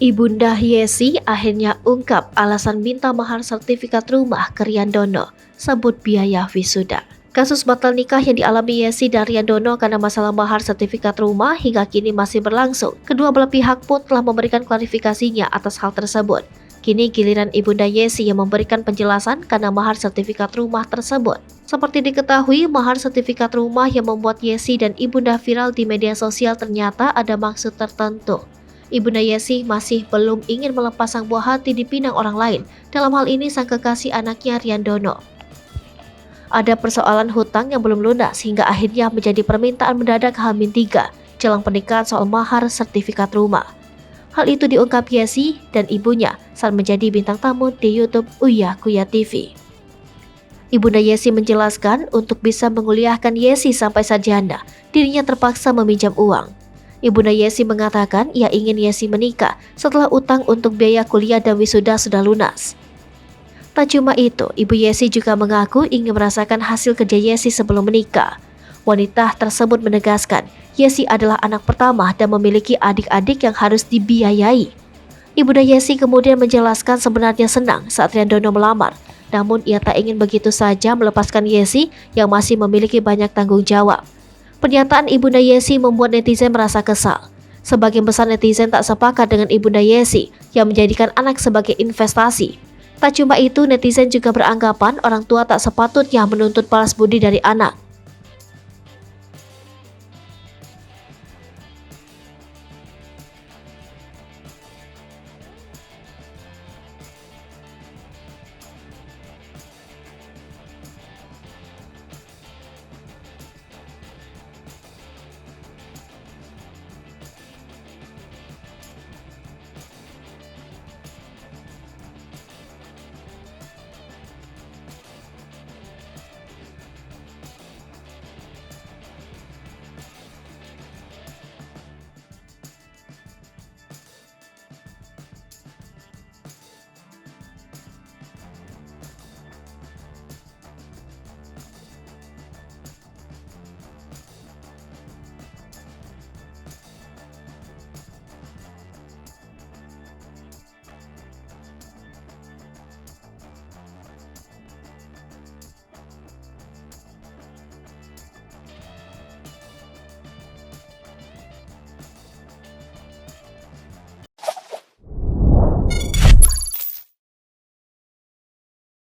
Ibunda Yesi akhirnya ungkap alasan minta mahar sertifikat rumah ke Riandono, sebut biaya wisuda. Kasus batal nikah yang dialami Yesi dan Riandono karena masalah mahar sertifikat rumah hingga kini masih berlangsung. Kedua belah pihak pun telah memberikan klarifikasinya atas hal tersebut. Kini giliran Ibunda Yesi yang memberikan penjelasan karena mahar sertifikat rumah tersebut. Seperti diketahui, mahar sertifikat rumah yang membuat Yesi dan Ibunda viral di media sosial ternyata ada maksud tertentu. Ibunda Yesi masih belum ingin melepas sang buah hati dipinang orang lain, dalam hal ini sang kekasih anaknya Riandono. Ada persoalan hutang yang belum lunas hingga akhirnya menjadi permintaan mendadak H-3 jelang pernikahan soal mahar sertifikat rumah. Hal itu diungkap Yesi dan ibunya saat menjadi bintang tamu di YouTube Uya Kuya TV. Ibunda Yesi menjelaskan untuk bisa menguliahkan Yesi sampai sarjana, dirinya terpaksa meminjam uang. Ibunda Yesi mengatakan ia ingin Yesi menikah setelah utang untuk biaya kuliah dan wisuda sudah lunas. Tak cuma itu, Ibu Yesi juga mengaku ingin merasakan hasil kerja Yesi sebelum menikah. Wanita tersebut menegaskan Yesi adalah anak pertama dan memiliki adik-adik yang harus dibiayai. Ibunda Yesi kemudian menjelaskan sebenarnya senang saat Riandono melamar, namun ia tak ingin begitu saja melepaskan Yesi yang masih memiliki banyak tanggung jawab. Pernyataan Ibunda Yesi membuat netizen merasa kesal. Sebagian besar netizen tak sepakat dengan Ibunda Yesi yang menjadikan anak sebagai investasi. Tak cuma itu, netizen juga beranggapan orang tua tak sepatutnya menuntut balas budi dari anak.